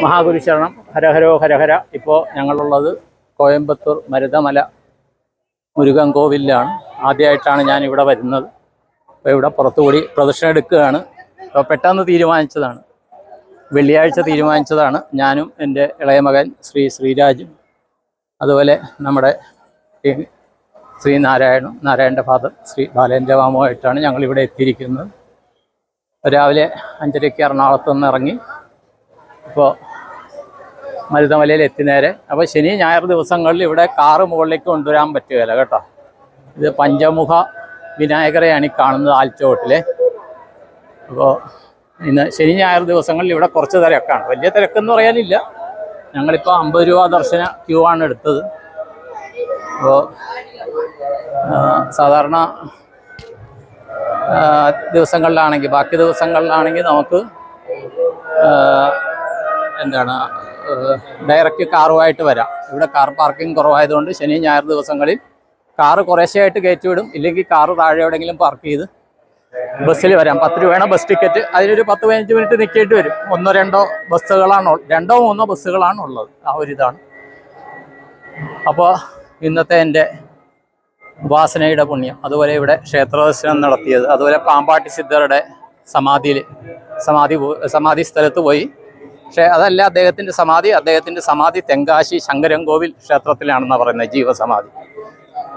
മഹാഗുരു ശരണം. ഹരഹരോ ഹരഹര. ഇപ്പോൾ ഞങ്ങളുള്ളത് കോയമ്പത്തൂർ മരുതമല മുരുകൻ കോവിലാണ്. ആദ്യമായിട്ടാണ് ഞാനിവിടെ വരുന്നത്. അപ്പോൾ ഇവിടെ പുറത്തുകൂടി പ്രദക്ഷിണം എടുക്കുകയാണ്. അപ്പോൾ പെട്ടെന്ന് തീരുമാനിച്ചതാണ്, വെള്ളിയാഴ്ച തീരുമാനിച്ചതാണ്. ഞാനും എൻ്റെ ഇളയ മകൻ ശ്രീരാജും അതുപോലെ നമ്മുടെ നാരായണൻ്റെ ഫാദർ ശ്രീ ബാലേന്ദ്ര മാമുമായിട്ടാണ് ഞങ്ങളിവിടെ എത്തിയിരിക്കുന്നത്. രാവിലെ 5:30 എറണാകുളത്ത് നിന്ന് ഇറങ്ങി ഇപ്പോൾ മരുതമലയിൽ എത്തി നേരെ. അപ്പോൾ ശനി ഞായർ ദിവസങ്ങളിൽ ഇവിടെ കാറ് മുകളിലേക്ക് കൊണ്ടുവരാൻ പറ്റുകയില്ല കേട്ടോ. ഇത് പഞ്ചമുഖ വിനായകരെയാണ് ഈ കാണുന്നത് ആൽച്ചോട്ടിലെ. അപ്പോൾ ഇന്ന് ശനി ഞായർ ദിവസങ്ങളിൽ ഇവിടെ കുറച്ച് തിരക്കാണ്. വലിയ തിരക്കെന്ന് പറയാനില്ല. ഞങ്ങളിപ്പോൾ 50 രൂപ ദർശന ക്യൂ ആണ് എടുത്തത്. അപ്പോൾ സാധാരണ ദിവസങ്ങളിലാണെങ്കിൽ, ബാക്കി ദിവസങ്ങളിലാണെങ്കിൽ നമുക്ക് ഡയറക്റ്റ് കാറുമായിട്ട് വരാം. ഇവിടെ കാർ പാർക്കിംഗ് കുറവായതുകൊണ്ട് ശനി ഞായർ ദിവസങ്ങളിൽ കാറ് കുറേശ്ശെയായിട്ട് കയറ്റിവിടും. ഇല്ലെങ്കിൽ കാറ് താഴെ എവിടെയെങ്കിലും പാർക്ക് ചെയ്ത് ബസ്സിൽ വരാം. 10 രൂപയാണ് ബസ് ടിക്കറ്റ്. അതിനൊരു 10-15 മിനിറ്റ് നിൽക്കേണ്ടി വരും. 1-2 ബസ്സുകളാണ്, 2-3 ബസ്സുകളാണ് ഉള്ളത്. ആ ഒരിതാണ്. അപ്പോൾ ഇന്നത്തെ എൻ്റെ ഉപാസനയുടെ പുണ്യം, അതുപോലെ ഇവിടെ ക്ഷേത്രദർശനം നടത്തിയത്, അതുപോലെ പാമ്പാട്ടി സിദ്ധരുടെ സമാധി സ്ഥലത്ത് പോയി. പക്ഷേ അതല്ല അദ്ദേഹത്തിൻ്റെ സമാധി തെങ്കാശി ശങ്കരൻകോവിൽ ക്ഷേത്രത്തിലാണെന്നാണ് പറയുന്നത്, ജീവസമാധി.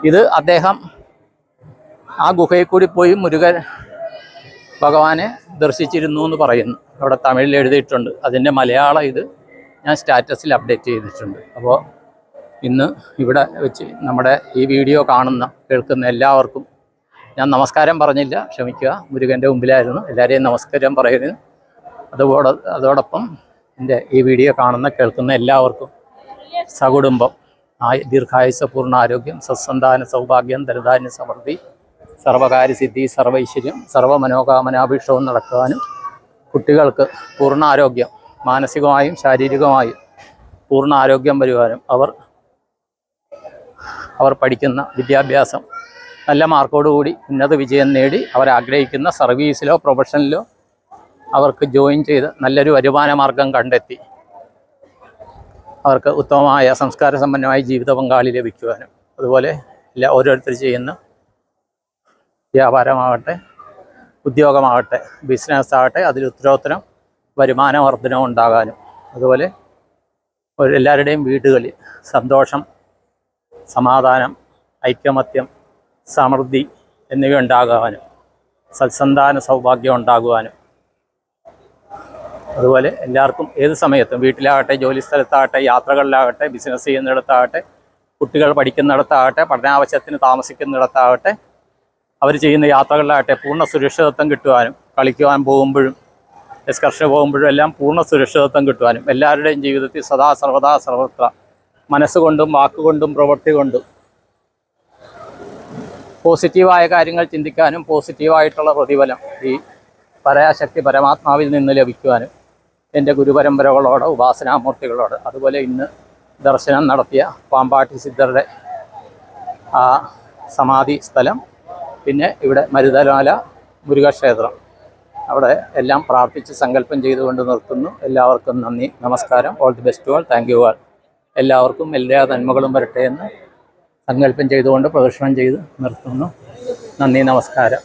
ഇത് അദ്ദേഹം ആ ഗുഹയിൽ കൂടി പോയി മുരുകൻ ഭഗവാനെ ദർശിച്ചിരുന്നു എന്ന് പറയുന്നു. അവിടെ തമിഴിൽ എഴുതിയിട്ടുണ്ട്. അതിൻ്റെ മലയാളം ഇത് ഞാൻ സ്റ്റാറ്റസിൽ അപ്ഡേറ്റ് ചെയ്തിട്ടുണ്ട്. അപ്പോൾ ഇന്ന് ഇവിടെ വെച്ച് നമ്മുടെ ഈ വീഡിയോ കേൾക്കുന്ന എല്ലാവർക്കും ഞാൻ നമസ്കാരം പറഞ്ഞില്ല, ക്ഷമിക്കുക. മുരുകൻ്റെ മുമ്പിലായിരുന്നു. എല്ലാവരെയും നമസ്കാരം പറയുന്നു. അതോടൊപ്പം എൻ്റെ ഈ വീഡിയോ കേൾക്കുന്ന എല്ലാവർക്കും സകുടുംബം ദീർഘായുസ്സ പൂർണ്ണ ആരോഗ്യം, സത്സന്താന സൗഭാഗ്യം, ദരിദ്രാന്യ സമൃദ്ധി, സർവകാര്യസിദ്ധി, സർവൈശ്വര്യം, സർവമനോകാമനാഭീഷ്ടവും നടക്കുവാനും, കുട്ടികൾക്ക് പൂർണ്ണ ആരോഗ്യം, മാനസികമായും ശാരീരികമായും പൂർണ്ണ ആരോഗ്യം വരുവാനും, അവർ പഠിക്കുന്ന വിദ്യാഭ്യാസം നല്ല മാർക്കോടുകൂടി ഉന്നത വിജയം നേടി അവരാഗ്രഹിക്കുന്ന സർവീസിലോ പ്രൊഫഷനിലോ അവർക്ക് ജോയിൻ ചെയ്ത് നല്ലൊരു വരുമാന മാർഗം കണ്ടെത്തി അവർക്ക് ഉത്തമമായ സംസ്കാര സമ്പന്നമായ ജീവിത പങ്കാളി ലഭിക്കുവാനും, അതുപോലെ ഓരോരുത്തർ ചെയ്യുന്ന വ്യാപാരമാകട്ടെ, ഉദ്യോഗമാകട്ടെ, ബിസിനസ് ആകട്ടെ, അതിൽ ഉത്തരോത്തരം വരുമാന വർധനം ഉണ്ടാകാനും, അതുപോലെ എല്ലാവരുടെയും വീടുകളിൽ സന്തോഷം, സമാധാനം, ഐക്യമത്യം, സമൃദ്ധി എന്നിവ ഉണ്ടാകുവാനും, സത്സന്താന സൗഭാഗ്യം ഉണ്ടാകുവാനും, അതുപോലെ എല്ലാവർക്കും ഏത് സമയത്തും വീട്ടിലാകട്ടെ, ജോലി സ്ഥലത്താകട്ടെ, യാത്രകളിലാകട്ടെ, ബിസിനസ് ചെയ്യുന്നിടത്താകട്ടെ, കുട്ടികൾ പഠിക്കുന്നിടത്താകട്ടെ, പഠനാവശ്യത്തിന് താമസിക്കുന്നിടത്താകട്ടെ, അവർ ചെയ്യുന്ന യാത്രകളിലാകട്ടെ പൂർണ്ണ സുരക്ഷിതത്വം കിട്ടുവാനും, കളിക്കുവാൻ പോകുമ്പോഴും എക്സ്കർഷന് പോകുമ്പോഴും എല്ലാം പൂർണ്ണ സുരക്ഷിതത്വം കിട്ടുവാനും, എല്ലാവരുടെയും ജീവിതത്തിൽ സദാ സർവദാ സർവത്ര മനസ്സുകൊണ്ടും വാക്കുകൊണ്ടും പ്രവൃത്തി കൊണ്ടും പോസിറ്റീവായ കാര്യങ്ങൾ ചിന്തിക്കാനും, പോസിറ്റീവായിട്ടുള്ള പ്രതിഫലം ഈ പരാശക്തി പരമാത്മാവിൽ നിന്ന് ലഭിക്കുവാനും എൻ്റെ ഗുരുപരമ്പരകളോട്, ഉപാസനാമൂർത്തികളോട്, അതുപോലെ ഇന്ന് ദർശനം നടത്തിയ പാമ്പാട്ടി സിദ്ധരുടെ ആ സമാധി സ്ഥലം, പിന്നെ ഇവിടെ മരുതമല മുരുകക്ഷേത്രം, അവിടെ എല്ലാം പ്രാർത്ഥിച്ച് സങ്കല്പം ചെയ്തുകൊണ്ട് നിർത്തുന്നു. എല്ലാവർക്കും നന്ദി, നമസ്കാരം. All the best all. Thank you all. എല്ലാവർക്കും എല്ലാ നന്മകളും വരട്ടെ എന്ന് സങ്കല്പം ചെയ്തുകൊണ്ട് പ്രദക്ഷിണം ചെയ്ത് നിർത്തുന്നു. നന്ദി, നമസ്കാരം.